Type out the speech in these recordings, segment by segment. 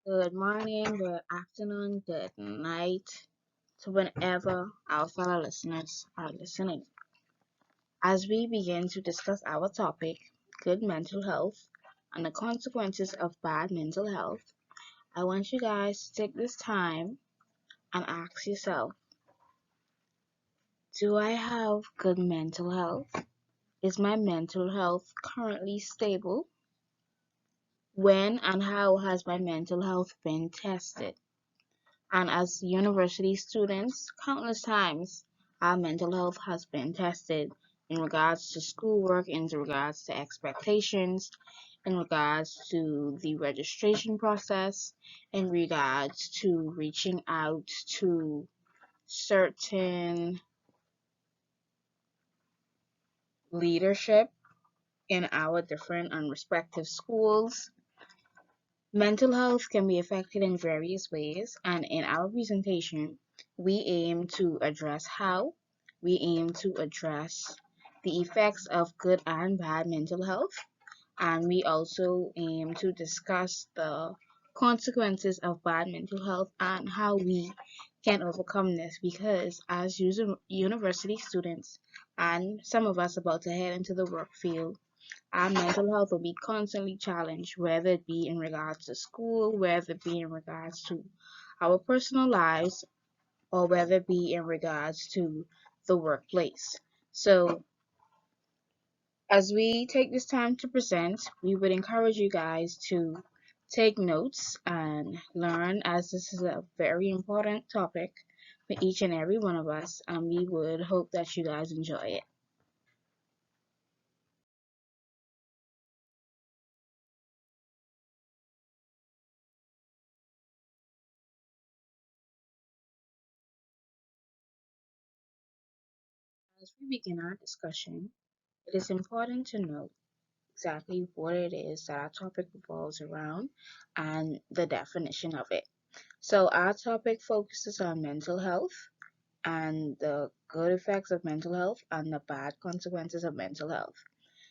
Good morning, good afternoon, good night to whenever our fellow listeners are listening. As we begin to discuss our topic, good mental health and the consequences of bad mental health, I want you guys to take this time and ask yourself, do I have good mental health? Is my mental health currently stable? When and how has my mental health been tested? And as university students, countless times our mental health has been tested in regards to schoolwork, in regards to expectations, in regards to the registration process, in regards to reaching out to certain leadership in our different and respective schools. Mental health can be affected in various ways, and in our presentation, we aim to address how, we aim to address the effects of good and bad mental health, and we also aim to discuss the consequences of bad mental health and how we can overcome this because as university students and some of us about to head into the work field, our mental health will be constantly challenged, whether it be in regards to school, whether it be in regards to our personal lives, or whether it be in regards to the workplace. So, as we take this time to present, we would encourage you guys to take notes and learn, as this is a very important topic for each and every one of us, and we would hope that you guys enjoy it. As we begin our discussion, it is important to note exactly what it is that our topic revolves around and the definition of it. So, our topic focuses on mental health and the good effects of mental health and the bad consequences of mental health.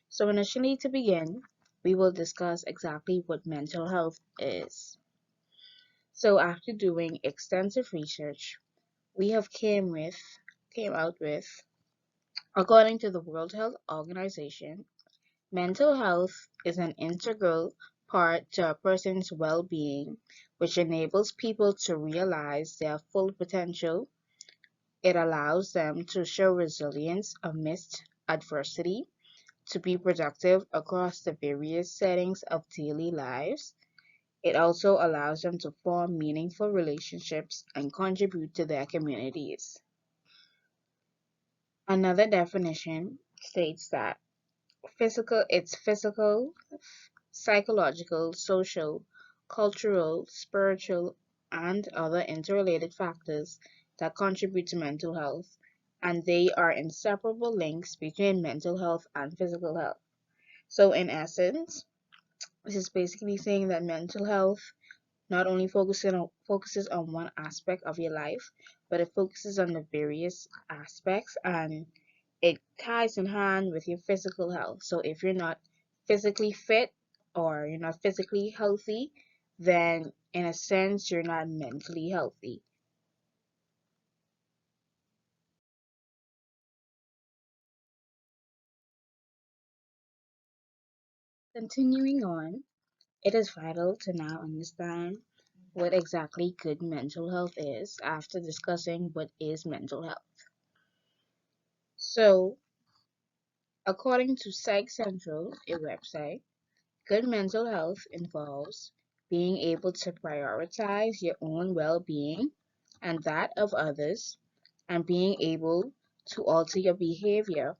So, initially, to begin, we will discuss exactly what mental health is. So, after doing extensive research, we have came out with, according to the World Health Organization, mental health is an integral part to a person's well being, which enables people to realize their full potential. It allows them to show resilience amidst adversity, to be productive across the various settings of daily lives. It also allows them to form meaningful relationships and contribute to their communities. Another definition states that it's physical, psychological, social, cultural, spiritual, and other interrelated factors that contribute to mental health, and they are inseparable links between mental health and physical health. So, in essence, this is basically saying that mental health not only focuses on one aspect of your life, but it focuses on the various aspects and it ties in hand with your physical health. So if you're not physically fit or you're not physically healthy, then in a sense you're not mentally healthy. Continuing on, it is vital to now understand what exactly good mental health is after discussing what is mental health. So, according to Psych Central, a website, good mental health involves being able to prioritize your own well being and that of others, and being able to alter your behavior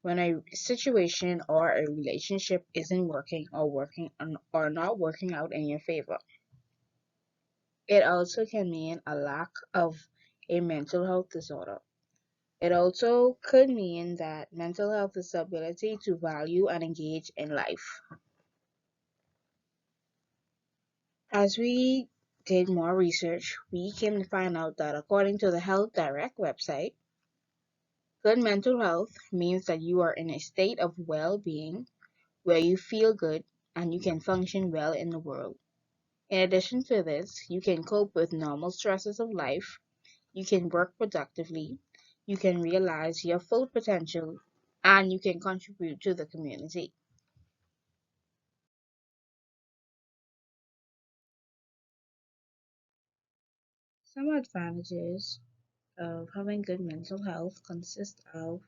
when a situation or a relationship isn't working or not working out in your favor. It also can mean a lack of a mental health disorder. It also could mean that mental health is the ability to value and engage in life. As we did more research, we came to find out that according to the Health Direct website, good mental health means that you are in a state of well being where you feel good and you can function well in the world. In addition to this, you can cope with normal stresses of life, you can work productively, you can realize your full potential, and you can contribute to the community. Some advantages of having good mental health consist of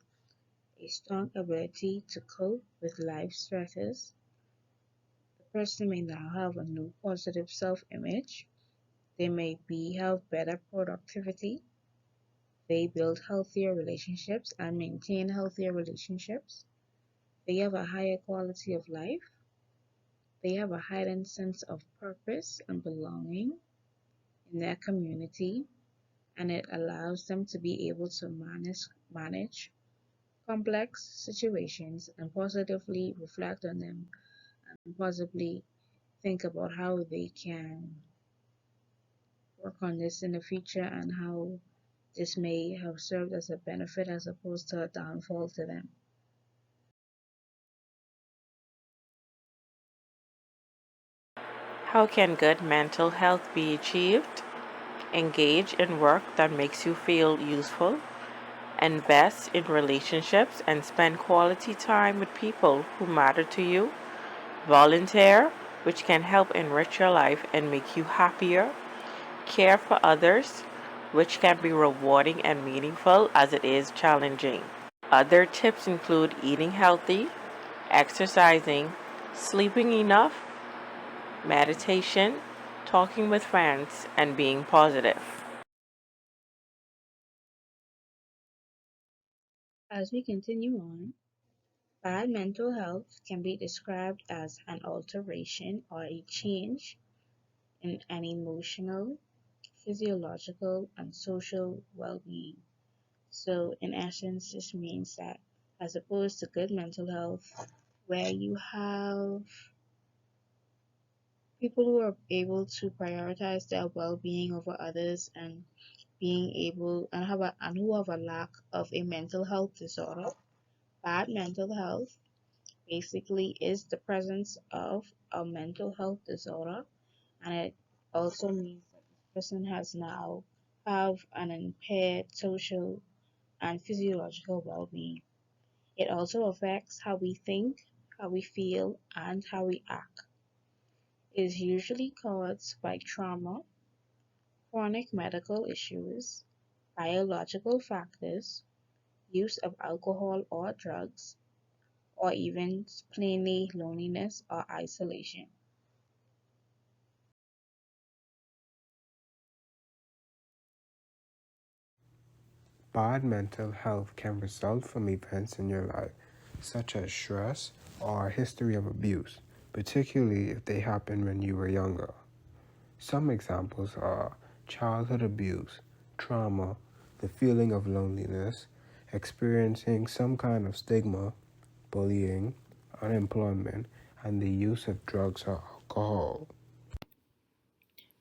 a strong ability to cope with life stresses. The person may now have a new positive self image. They may be have better productivity. They build healthier relationships and maintain healthier relationships. They have a higher quality of life. They have a heightened sense of purpose and belonging in their community, and it allows them to be able to manage complex situations and positively reflect on them and possibly think about how they can work on this in the future and how this may have served as a benefit as opposed to a downfall to them. How can good mental health be achieved? Engage in work that makes you feel useful. Invest in relationships and spend quality time with people who matter to you. Volunteer, which can help enrich your life and make you happier. Care for others, which can be rewarding and meaningful as it is challenging. Other tips include eating healthy, exercising, sleeping enough, meditation, talking with friends, and being positive. As we continue on, bad mental health can be described as an alteration or a change in an emotional, physiological, and social well being. So, in essence, this means that as opposed to good mental health, where you have people who are able to prioritize their well being over others and being able and who have a lack of a mental health disorder. Bad mental health basically is the presence of a mental health disorder, and it also means that the person has now have an impaired social and physiological well-being. It also affects how we think, how we feel, and how we act. It is usually caused by trauma, chronic medical issues, biological factors, use of alcohol or drugs, or even plainly loneliness or isolation. Bad mental health can result from events in your life, such as stress or a history of abuse, particularly if they happened when you were younger. Some examples are childhood abuse, trauma, the feeling of loneliness, experiencing some kind of stigma, bullying, unemployment, and the use of drugs or alcohol.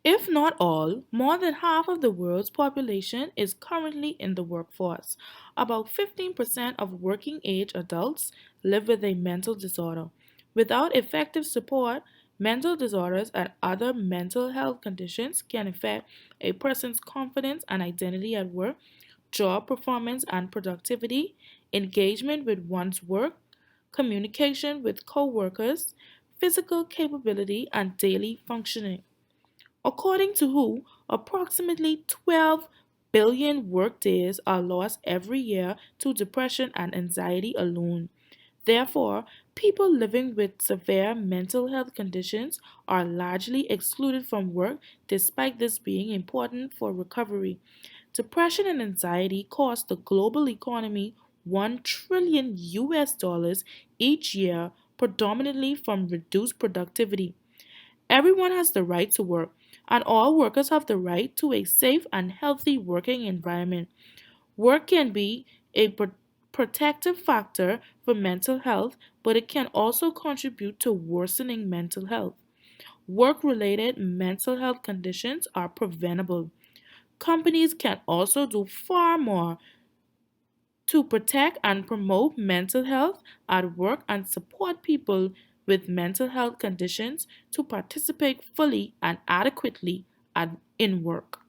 If not all, more than half of the world's population is currently in the workforce. About 15% of working age adults live with a mental disorder. Without effective support, mental disorders and other mental health conditions can affect a person's confidence and identity at work, job performance and productivity, engagement with one's work, communication with coworkers, physical capability, and daily functioning. According to WHO, approximately 12 billion workdays are lost every year to depression and anxiety alone. Therefore, people living with severe mental health conditions are largely excluded from work despite this being important for recovery. Depression and anxiety cost the global economy 1 trillion US dollars each year, predominantly from reduced productivity. Everyone has the right to work, and all workers have the right to a safe and healthy working environment. Work can be a protective factor for mental health, but it can also contribute to worsening mental health. Work related mental health conditions are preventable. Companies can also do far more to protect and promote mental health at work and support people with mental health conditions to participate fully and adequately in work.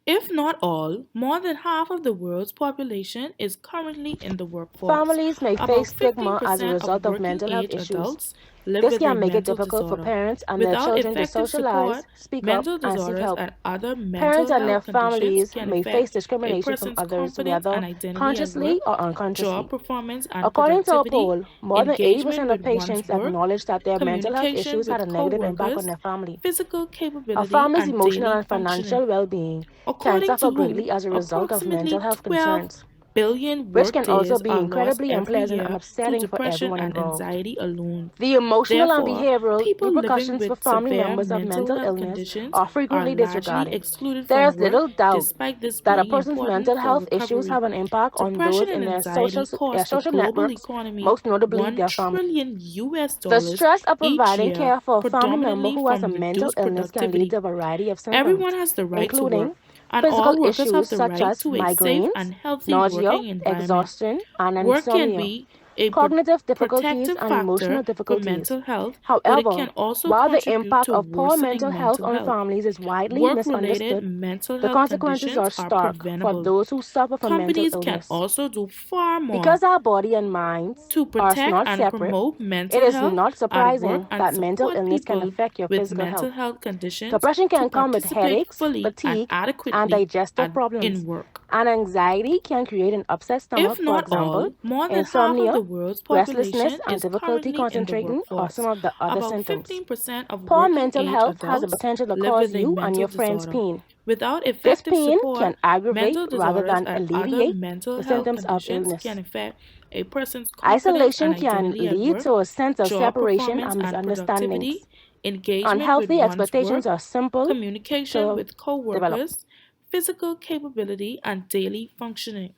If not all, more than half of the world's population is currently in the workforce. Families may face About stigma as a 15% of result of working mental health age issues. adults live This with a can make it mental difficult for disorder. parents and their Without children to effective socialize, support, speak up, mental and seek disorders help. and other Parents mental and their health conditions families can may face affect a discrimination from person's others, confidence whether and identity at work, consciously or job unconsciously. performance and According to a productivity, poll, more than engagement 80% of with one's patients work, acknowledge that their mental health communication issues had a with negative impact on co-workers, their family. physical A capability, family's and emotional daily and functioning. financial well being can According suffer to WHO, greatly as a result of mental approximately health 12 concerns, billion which can also workdays be are lost incredibly every unpleasant and year to upsetting for depression everyone and involved. anxiety alone. The emotional and Therefore, behavioral people living repercussions for with family severe members of mental mental health illness conditions are are frequently largely disregarded. excluded There from is work, little doubt despite this that a being person's important mental for health issues recovery. have an impact on Depression those and in anxiety their cost the social global networks, economy most notably 1 their family. trillion The US dollars stress of each providing year, care for a family member predominantly who has a from mental reduced illness can lead productivity. to a variety of Everyone symptoms, has the right to work, including and physical all workers have issues the such right as to a safe and migraines, healthy nausea, working environment. exhaustion, and Work can insomnia, be a cognitive difficulties, protective and factor emotional for difficulties. mental health, but it However, can also while the contribute impact to of poor mental worsening health mental on health. families is widely Work related misunderstood, mental the health consequences conditions are are stark for preventable. those who suffer from mental Companies can illness. also do far more Because our body and minds to are protect not and separate, promote it mental is health not at work surprising and that mental support illness can people affect your with physical mental health. health conditions Depression to can come with participate headaches, fully and fatigue, and adequately digestive in problems. work. And anxiety can create an upset If stomach, for not example. all, more than half of Insomnia, the world's restlessness, population and is difficulty currently in the concentrating are some workforce. of the other About symptoms. 15% of Poor working mental age health has the adults potential to live cause with a you and mental your friends disorder. pain. Without This effective pain support, can aggravate mental rather disorders than and other alleviate mental the health symptoms of conditions can illness. affect a person's confidence and Isolation can identity at lead work, to a sense of job separation performance and and misunderstandings. productivity, engagement with Unhealthy one's expectations work, are simple communication to with develop. co-workers, physical capability, and daily functioning.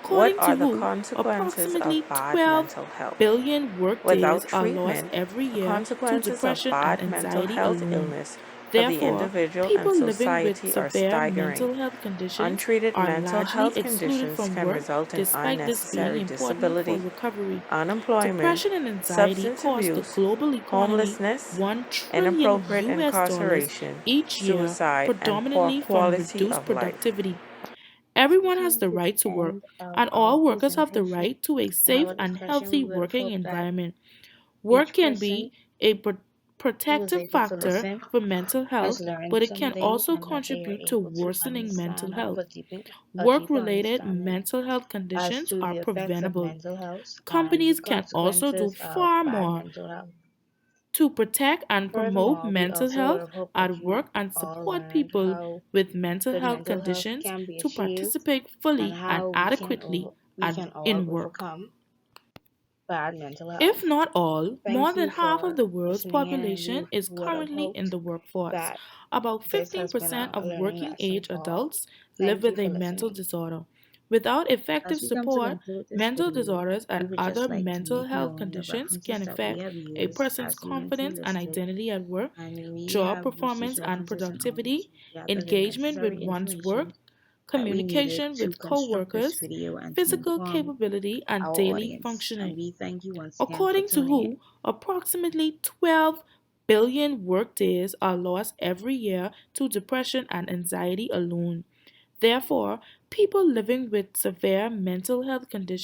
What According to are the WHO, consequences of approximately bad 12 mental health? billion workdays Without are lost treatment, every the year to consequences of depression and bad mental anxiety health alone. illness for the Therefore, individual and people living with society are severe staggering. mental health conditions Untreated are mental largely health excluded conditions from can work, result in despite this being unnecessary important for disability, recovery. unemployment, Depression and anxiety substance cost the abuse, global economy homelessness, 1 trillion inappropriate US dollars incarceration, each year, suicide, and poor predominantly from quality reduced of life. productivity. Everyone has Come the to the right to work, end of and our all workers have the presentation right to a and safe our and discussion. healthy We would working hope that environment. Work each can be person a who was protective able to factor listen for mental has health, learned but it can something also and that they are contribute to able to worsening mental understand or have health. a Work deeper related understanding mental health as conditions to are the effects of preventable. mental health and the Companies can also do consequences of far bad more mental health. to protect and promote Furthermore, we mental also would health have hoped that at you work and all support learned people how with mental good health mental health conditions can be to achieved participate and fully and how adequately we can all in work. overcome bad mental health. If not all, more Thank than you half of for the world's listening in, and population we is would have currently in hoped the workforce. that About this has been 15% a of learning working lesson age for all. adults live Thank you with a for mental listening. disorder. Without effective As we come to support, conclude this mental video, disorders we and would other just like to mental make health known the conditions references can that we affect have a used person's as mentally confidence and listed, identity at work, and we job have used these performance and references in order productivity, to gather the engagement with necessary one's work, information that we needed communication to with construct this co-workers, video and to physical inform capability, and our daily audience. And functioning. we thank you once again for According to tuning in. WHO, approximately 12 billion workdays are lost every year to depression and anxiety alone. Therefore, people living with severe mental health conditions